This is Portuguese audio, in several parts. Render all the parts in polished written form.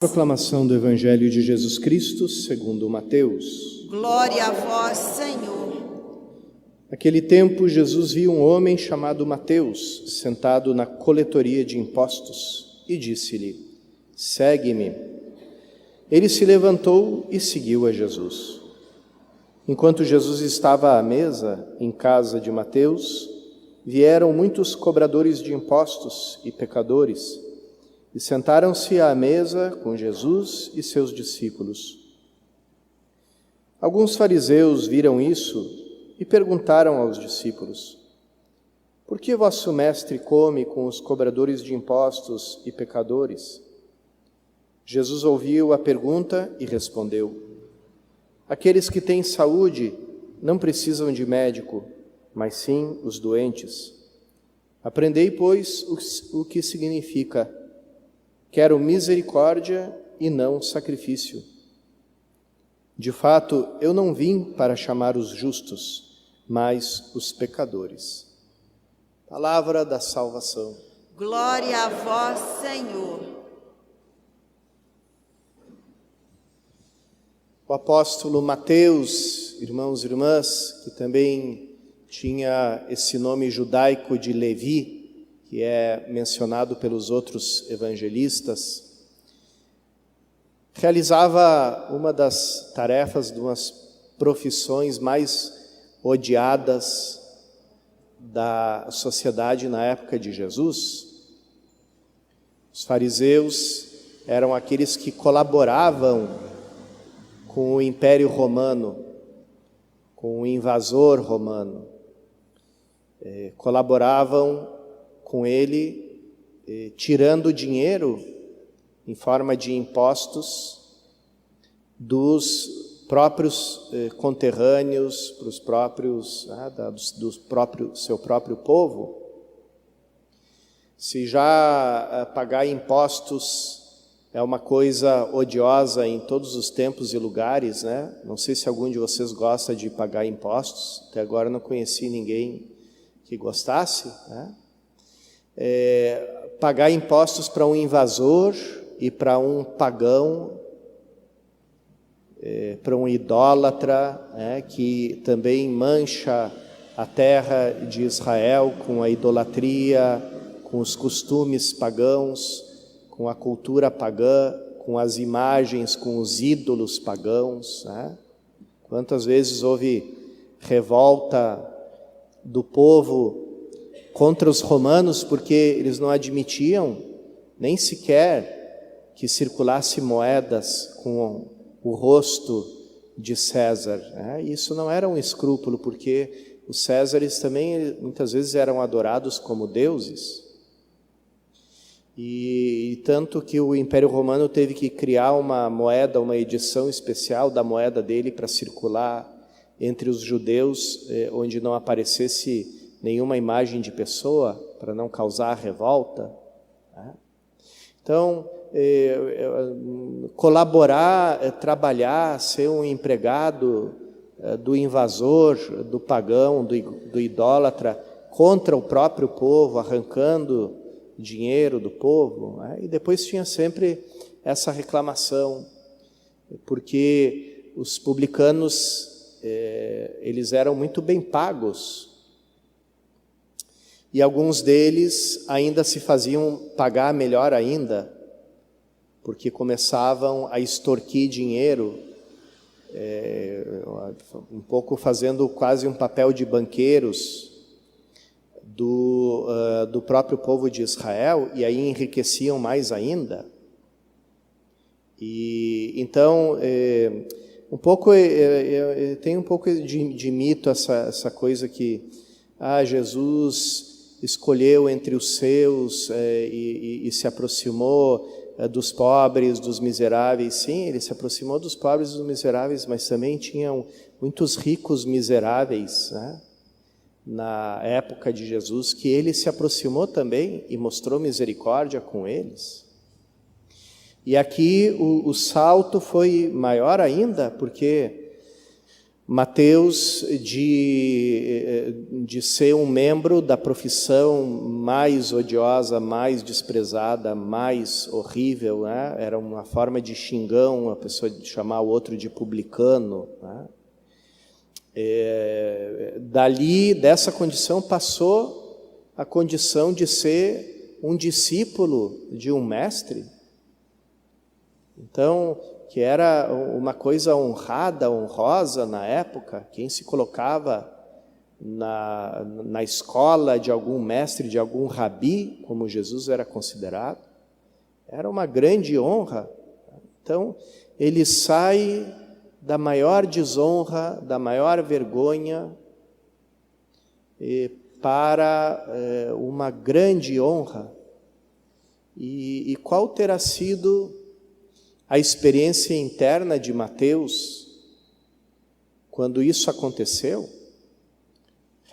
Proclamação do Evangelho de Jesus Cristo, segundo Mateus. Glória a vós, Senhor. Naquele tempo, Jesus viu um homem chamado Mateus, sentado na coletoria de impostos, e disse-lhe: "Segue-me." Ele se levantou e seguiu a Jesus. Enquanto Jesus estava à mesa, em casa de Mateus, vieram muitos cobradores de impostos e pecadores, e sentaram-se à mesa com Jesus e seus discípulos. Alguns fariseus viram isso e perguntaram aos discípulos: "Por que vosso mestre come com os cobradores de impostos e pecadores?" Jesus ouviu a pergunta e respondeu: "Aqueles que têm saúde não precisam de médico, mas sim os doentes. Aprendei, pois, o que significa: quero misericórdia e não sacrifício. De fato, eu não vim para chamar os justos, mas os pecadores." Palavra da salvação. Glória a vós, Senhor. O apóstolo Mateus, irmãos e irmãs, que também tinha esse nome judaico de Levi, que é mencionado pelos outros evangelistas, realizava uma das tarefas de umas profissões mais odiadas da sociedade na época de Jesus. Os fariseus eram aqueles que colaboravam com o Império Romano, com o invasor romano, colaboravam com ele, tirando dinheiro em forma de impostos dos próprios conterrâneos, para os próprios, seu próprio povo. Se já pagar impostos é uma coisa odiosa em todos os tempos e lugares, né? Não sei se algum de vocês gosta de pagar impostos, até agora não conheci ninguém que gostasse, né? Pagar impostos para um invasor e para um pagão, para um idólatra, que também mancha a terra de Israel com a idolatria, com os costumes pagãos, com a cultura pagã, com as imagens, com os ídolos pagãos, né? Quantas vezes houve revolta do povo contra os romanos, porque eles não admitiam nem sequer que circulasse moedas com o rosto de César, né? Isso não era um escrúpulo, porque os Césares também muitas vezes eram adorados como deuses. E tanto que o Império Romano teve que criar uma moeda, uma edição especial da moeda dele para circular entre os judeus, onde não aparecesse nenhuma imagem de pessoa, para não causar revolta, né? Então, colaborar, trabalhar, ser um empregado do invasor, do pagão, do idólatra, contra o próprio povo, arrancando dinheiro do povo, né? E depois tinha sempre essa reclamação, porque os publicanos, eles eram muito bem pagos, e alguns deles ainda se faziam pagar melhor ainda, porque começavam a extorquir dinheiro, um pouco fazendo quase um papel de banqueiros do próprio povo de Israel, e aí enriqueciam mais ainda. E então tem um pouco de mito essa coisa que Jesus escolheu entre os seus e se aproximou dos pobres, dos miseráveis. Sim, ele se aproximou dos pobres e dos miseráveis, mas também tinham muitos ricos miseráveis, né? Na época de Jesus, que ele se aproximou também e mostrou misericórdia com eles. E aqui o salto foi maior ainda, porque Mateus de ser um membro da profissão mais odiosa, mais desprezada, mais horrível, né? Era uma forma de xingão, a pessoa de chamar o outro de publicano, né? Dali, dessa condição, passou a condição de ser um discípulo de um mestre. Então, que era uma coisa honrosa na época, quem se colocava na escola de algum mestre, de algum rabi, como Jesus era considerado, era uma grande honra. Então, ele sai da maior desonra, da maior vergonha, para uma grande honra. E qual terá sido a experiência interna de Mateus quando isso aconteceu?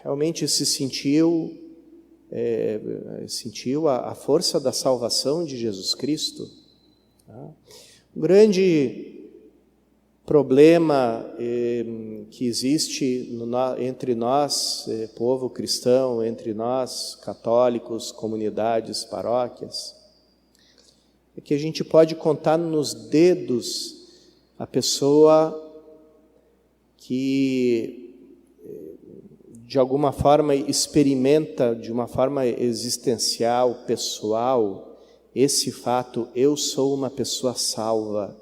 Realmente se sentiu a força da salvação de Jesus Cristo. Um grande problema que existe entre nós, povo cristão, entre nós, católicos, comunidades, paróquias, é que a gente pode contar nos dedos a pessoa que, de alguma forma, experimenta, de uma forma existencial, pessoal, esse fato: eu sou uma pessoa salva,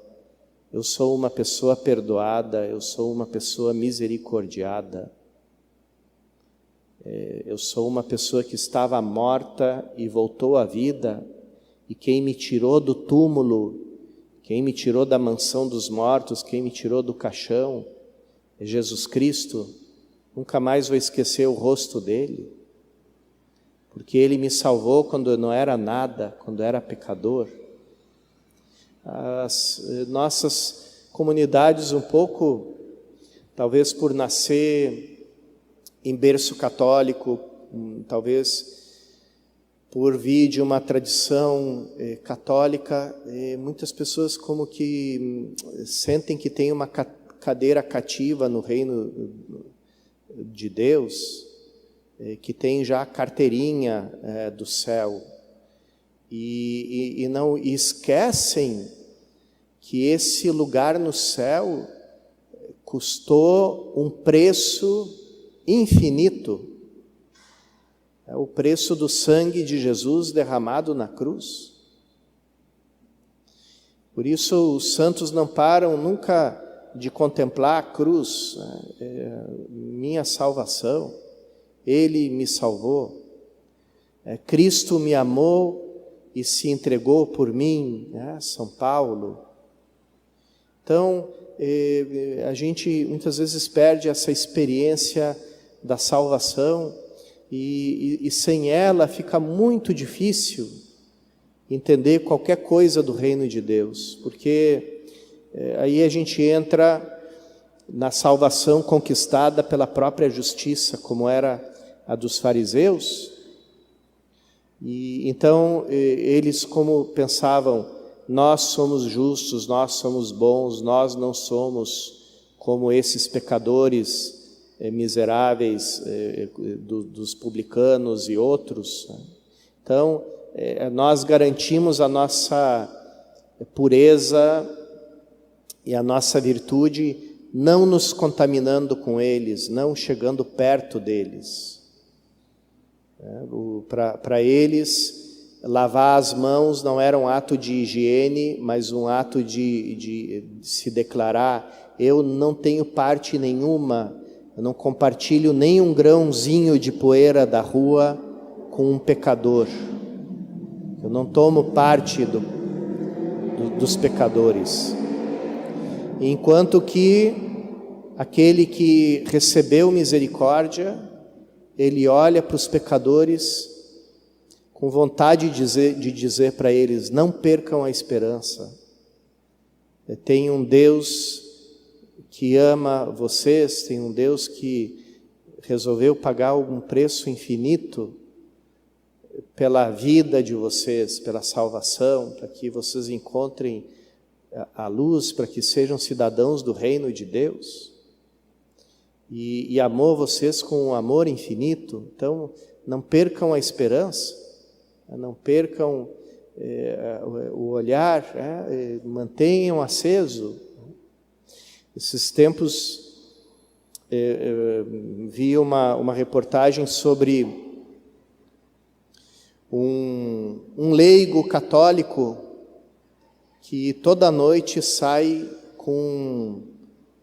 eu sou uma pessoa perdoada, eu sou uma pessoa misericordiada, eu sou uma pessoa que estava morta e voltou à vida. E quem me tirou do túmulo, quem me tirou da mansão dos mortos, quem me tirou do caixão, é Jesus Cristo. Nunca mais vou esquecer o rosto dele, porque ele me salvou quando eu não era nada, quando eu era pecador. As nossas comunidades, um pouco, talvez por nascer em berço católico, talvez por vir de uma tradição católica, muitas pessoas como que sentem que tem uma cadeira cativa no reino de Deus, que tem já a carteirinha do céu, e não esquecem que esse lugar no céu custou um preço infinito. É o preço do sangue de Jesus derramado na cruz. Por isso os santos não param nunca de contemplar a cruz, minha salvação. Ele me salvou. Cristo me amou e se entregou por mim, São Paulo. Então, a gente muitas vezes perde essa experiência da salvação, e sem ela fica muito difícil entender qualquer coisa do reino de Deus, porque aí a gente entra na salvação conquistada pela própria justiça, como era a dos fariseus. E então eles, como pensavam, nós somos justos, nós somos bons, nós não somos como esses pecadores miseráveis dos publicanos e outros. Então, nós garantimos a nossa pureza e a nossa virtude não nos contaminando com eles, não chegando perto deles. Para eles, lavar as mãos não era um ato de higiene, mas um ato de se declarar: eu não tenho parte nenhuma, eu não compartilho nem um grãozinho de poeira da rua com um pecador. Eu não tomo parte dos pecadores. Enquanto que aquele que recebeu misericórdia, ele olha para os pecadores com vontade de dizer para eles: não percam a esperança. Tem um Deus que ama vocês, tem um Deus que resolveu pagar um preço infinito pela vida de vocês, pela salvação, para que vocês encontrem a luz, para que sejam cidadãos do reino de Deus. e amou vocês com um amor infinito. Então, não percam a esperança, não percam o olhar, mantenham aceso. Esses tempos vi uma reportagem sobre um leigo católico que toda noite sai com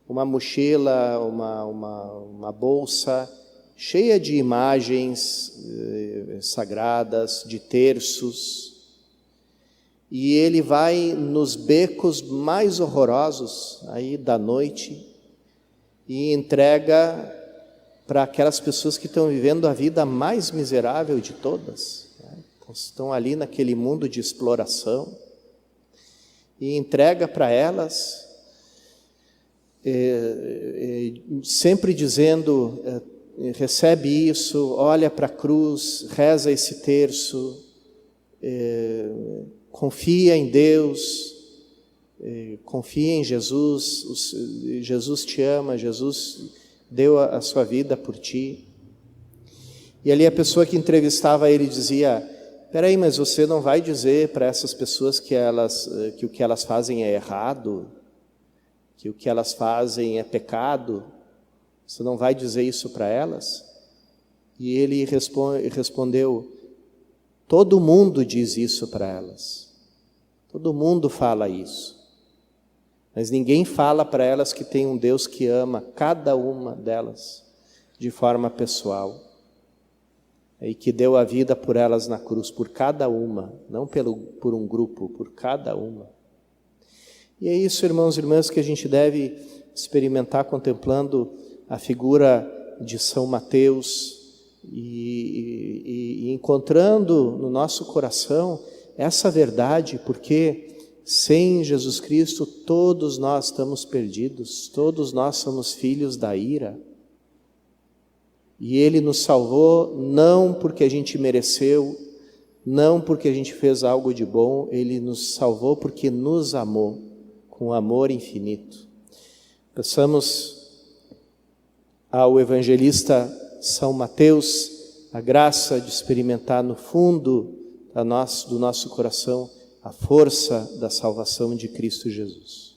uma mochila, uma bolsa cheia de imagens sagradas, de terços, e ele vai nos becos mais horrorosos aí da noite e entrega para aquelas pessoas que estão vivendo a vida mais miserável de todas, né? Estão ali naquele mundo de exploração, e entrega para elas, sempre dizendo, recebe isso, olha para a cruz, reza esse terço, confia em Deus, confia em Jesus, Jesus te ama, Jesus deu a sua vida por ti. E ali a pessoa que entrevistava ele dizia: peraí, mas você não vai dizer para essas pessoas que o que elas fazem é errado, que o que elas fazem é pecado? Você não vai dizer isso para elas? E ele respondeu: todo mundo diz isso para elas, todo mundo fala isso, mas ninguém fala para elas que tem um Deus que ama cada uma delas de forma pessoal, e que deu a vida por elas na cruz, por cada uma, não por um grupo, por cada uma. E é isso, irmãos e irmãs, que a gente deve experimentar contemplando a figura de São Mateus e encontrando no nosso coração essa verdade, porque sem Jesus Cristo todos nós estamos perdidos, todos nós somos filhos da ira. E Ele nos salvou não porque a gente mereceu, não porque a gente fez algo de bom, Ele nos salvou porque nos amou com amor infinito. Peçamos ao evangelista São Mateus a graça de experimentar no fundo do nosso coração a força da salvação de Cristo Jesus.